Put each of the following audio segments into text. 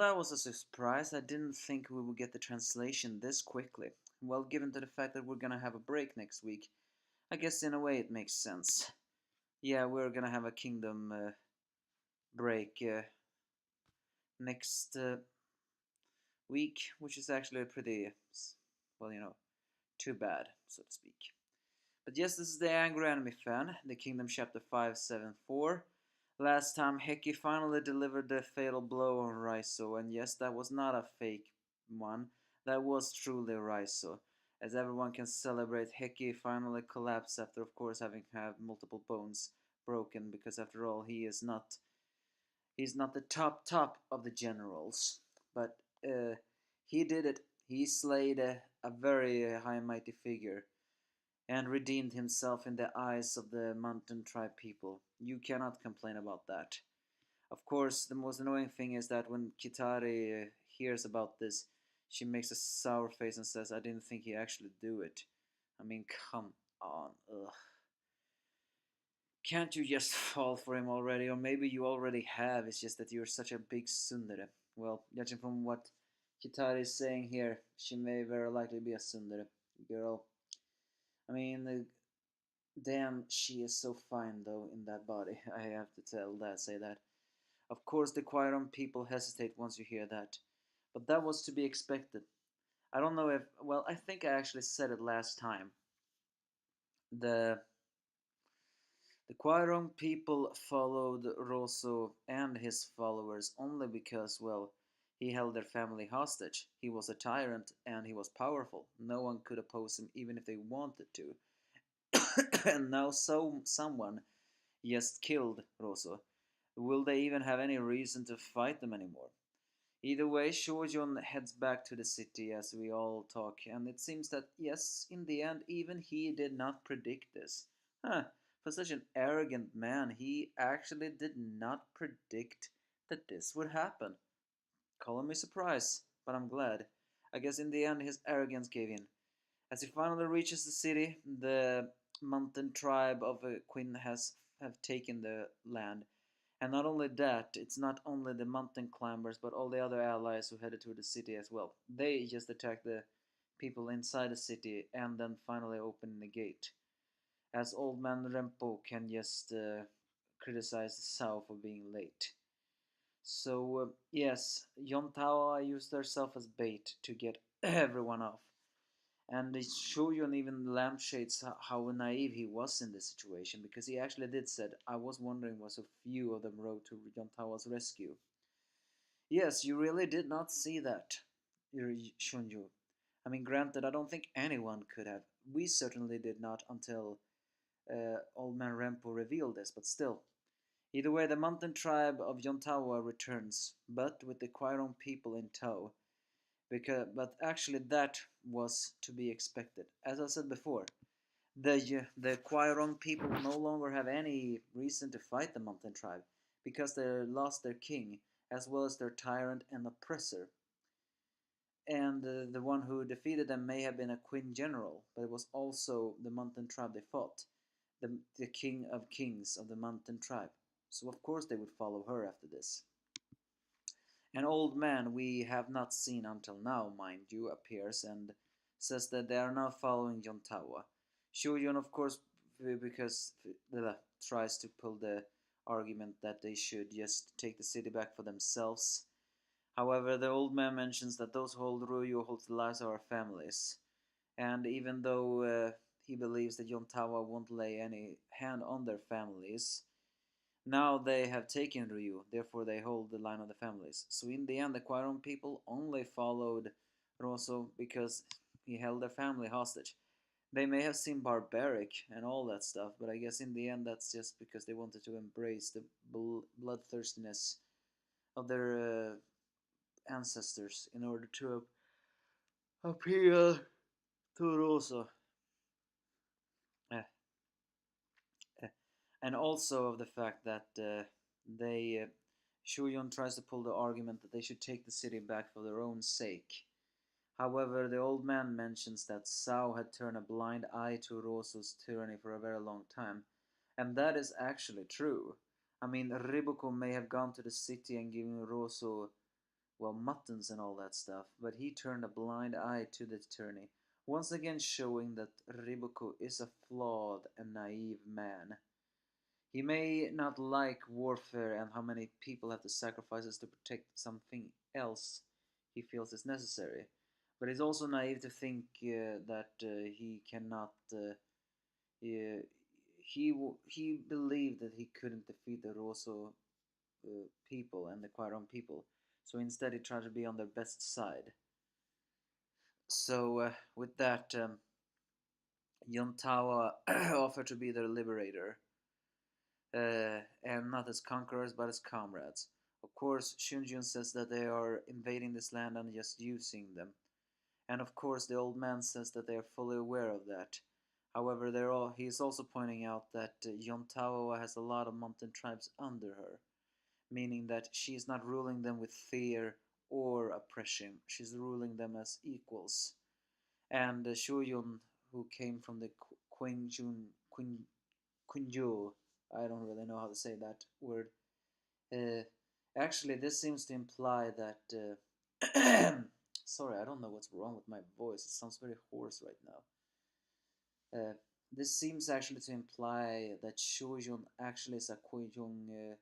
that was a surprise. I didn't think we would get the translation this quickly. Well, given to the fact that we're gonna have a break next week, I guess in a way it makes sense. Yeah, we're gonna have a kingdom break next week, which is actually pretty, well, too bad, so to speak. But yes, this is the Angry Anime Fan, the Kingdom Chapter 574. Last time, Heki finally delivered the fatal blow on Raizo, and yes, that was not a fake one. That was truly Raizo. As everyone can celebrate, Heki finally collapsed after, of course, having had multiple bones broken, because after all, he's not the top of the generals. But he did it. He slayed a very high and mighty figure and redeemed himself in the eyes of the mountain tribe people. You cannot complain about that. Of course, the most annoying thing is that when Kitari hears about this, she makes a sour face and says, I didn't think he'd actually do it. I mean, come on. Ugh. Can't you just fall for him already? Or maybe you already have, it's just that you're such a big tsundere. Well, judging from what Kitari is saying here, she may very likely be a tsundere girl. I mean, damn, she is so fine though in that body. I have to say that. Of course, the Quanrong people hesitate once you hear that, but that was to be expected. I don't know if, well, I think I actually said it last time. The the Quanrong people followed Rosso and his followers only because, well, he held their family hostage. He was a tyrant and he was powerful. No one could oppose him even if they wanted to. And now someone just killed Rosso. Will they even have any reason to fight them anymore? Either way, Shojun heads back to the city as we all talk, and it seems that, yes, in the end, even he did not predict this. Huh, for such an arrogant man, he actually did not predict that this would happen. Calling me surprised, but I'm glad. I guess in the end, his arrogance gave in. As he finally reaches the city, the mountain tribe of Quinn have taken the land. And not only that, it's not only the mountain climbers, but all the other allies who headed to the city as well. They just attack the people inside the city and then finally open the gate. As Old Man Rempo can just criticize Sao for being late. So, yes, Yontawa used herself as bait to get everyone off. And it shows you, and even lampshades how naive he was in this situation, because he actually did said, I was wondering why so few of them rode to Yontawa's rescue. Yes, you really did not see that, Shunju. I mean, granted, I don't think anyone could have. We certainly did not until Old Man Rempo revealed this, but still. Either way, the mountain tribe of Yontawa returns, but with the Quirong people in tow. But actually, that was to be expected. As I said before, the Quirong people no longer have any reason to fight the mountain tribe because they lost their king as well as their tyrant and oppressor. And the one who defeated them may have been a Queen general, but it was also the mountain tribe they fought, the king of kings of the mountain tribe. So of course they would follow her after this. An old man we have not seen until now, mind you, appears and says that they are now following Yontawa. Shuyon, of course, because tries to pull the argument that they should just take the city back for themselves. However, the old man mentions that those who hold Ruyu hold the lives of our families. And even though he believes that Yontawa won't lay any hand on their families, now they have taken Ryu, therefore they hold the line of the families. So in the end, the Quirong people only followed Rosso because he held their family hostage. They may have seemed barbaric and all that stuff, but I guess in the end that's just because they wanted to embrace the bloodthirstiness of their ancestors in order to appeal to Rosso. Eh, and also of the fact that they Shuyon tries to pull the argument that they should take the city back for their own sake. However, the old man mentions that Sao had turned a blind eye to Roso's tyranny for a very long time, and that is actually true. I mean, Ribuko may have gone to the city and given Roso well, muttons and all that stuff, but he turned a blind eye to the tourney, once again showing that Riboku is a flawed and naive man. He may not like warfare and how many people have to sacrifice to protect something else he feels is necessary, but he's also naive to think that he cannot. Uh, he believed that he couldn't defeat the Rosso people and the Quanrong people, so instead he tried to be on their best side. So with that, Yontawa offered to be their liberator, and not as conquerors but as comrades. Of course, Shunjun says that they are invading this land and just using them. And of course, the old man says that they are fully aware of that. However, he is also pointing out that Yontawa has a lot of mountain tribes under her, meaning that she is not ruling them with fear or oppression. She's ruling them as equals. And Shuyun, who came from the Quinju, I don't really know how to say that word. Uh, Actually, this seems to imply that. Sorry, I don't know what's wrong with my voice. It sounds very hoarse right now. This seems actually to imply that Shuyun actually is a Quinjung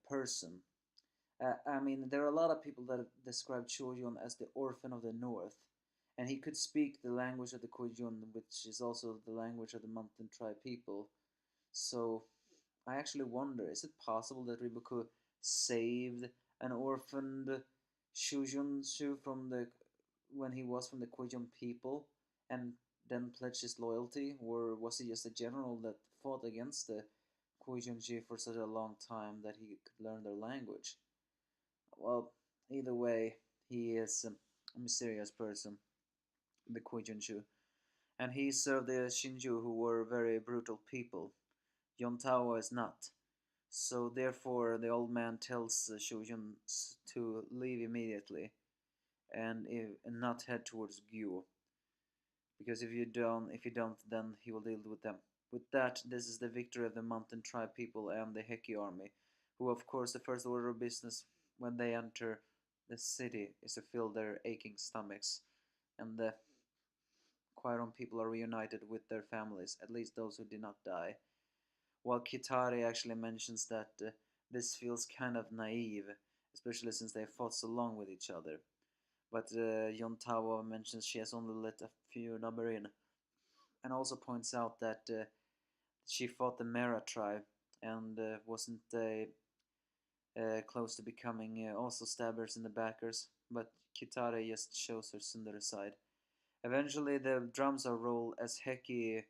person. I mean, there are a lot of people that have described Choyun as the orphan of the north, and he could speak the language of the Koyun, which is also the language of the mountain tribe people. So I actually wonder, is it possible that Riboku saved an orphaned Shujun from the when he was from the Koyun people and then pledged his loyalty, or was he just a general that fought against the Koyunji for such a long time that he could learn their language? Well, either way, he is a mysterious person, the Koyunshu, and he served the Shinju, who were very brutal people. Yontawa is not. So therefore, the old man tells Shujun to leave immediately and not head towards Gyu, because if you don't, then he will deal with them. With that, this is the victory of the mountain tribe people and the Heki army, who, of course, the first order of business when they enter the city is to fill their aching stomachs, and the Quairon people are reunited with their families, at least those who did not die. While Kitari actually mentions that this feels kind of naive, especially since they fought so long with each other. But Yontawa mentions she has only let a few number in, and also points out that she fought the Mera tribe and wasn't close to becoming also stabbers in the backers, but Kitare just shows her Sundara side. Eventually, the drums are rolled as Heki,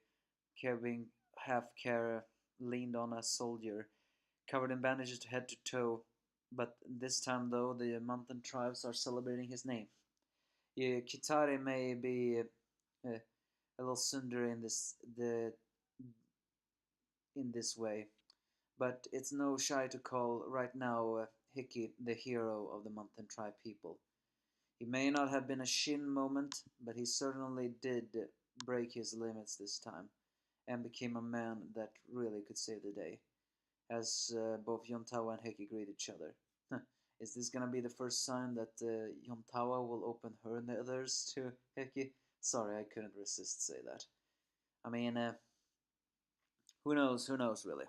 carrying half care, leaned on a soldier, covered in bandages to head to toe. But this time, though, the mountain tribes are celebrating his name. Kitare may be a little Sundara in this way, but it's no shy to call right now Heki the hero of the mountain tribe people. He may not have been a Shin moment, but he certainly did break his limits this time and became a man that really could save the day, as both Yontawa and Heki greet each other. Is this gonna be the first sign that Yontawa will open her nethers to Heki? Sorry, I couldn't resist say that. I mean, who knows? Who knows, really?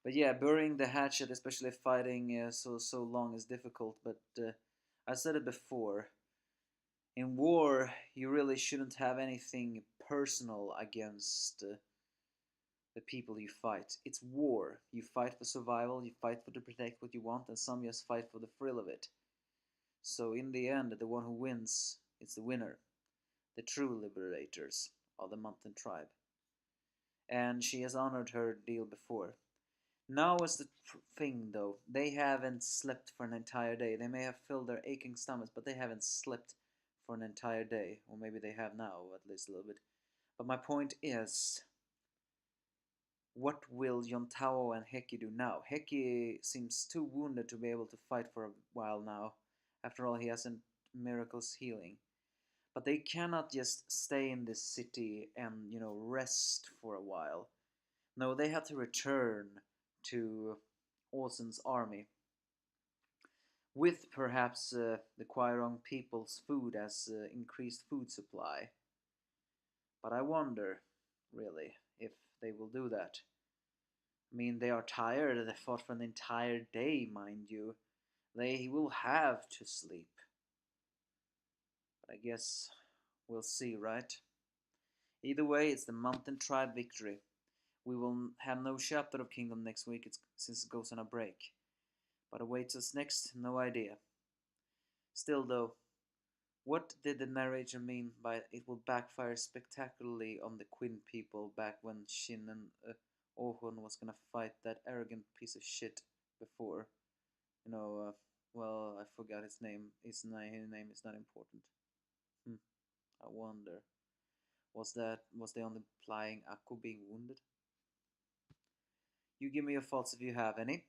But yeah, burying the hatchet, especially fighting so long, is difficult. But I said it before. In war, you really shouldn't have anything personal against the people you fight. It's war. You fight for survival. You fight for to protect what you want, and some just fight for the thrill of it. So in the end, the one who wins is the winner, the true liberators of the mountain tribe. And she has honored her deal before. Now is the thing, though. They haven't slept for an entire day. They may have filled their aching stomachs, but they haven't slept for an entire day. Or maybe they have now, at least a little bit. But my point is, what will Yontao and Heki do now? Heki seems too wounded to be able to fight for a while now. After all, he hasn't miracles healing. But they cannot just stay in this city and, rest for a while. No, they have to return to Orsen's army. with perhaps the Quanrong people's food as increased food supply. But I wonder, really, if they will do that. I mean, they are tired, they fought for an entire day, mind you. They will have to sleep. But I guess we'll see, right? Either way, it's the Mountain Tribe victory. We will have no chapter of Kingdom next week since it goes on a break. But awaits us next, no idea. Still, though, what did the narrator mean by it will backfire spectacularly on the Quinn people back when Shin and Ohun was gonna fight that arrogant piece of shit before? You know, well, I forgot his name. His name is not important. Hmm, I wonder. Was they only implying Akko being wounded? You give me your thoughts if you have any.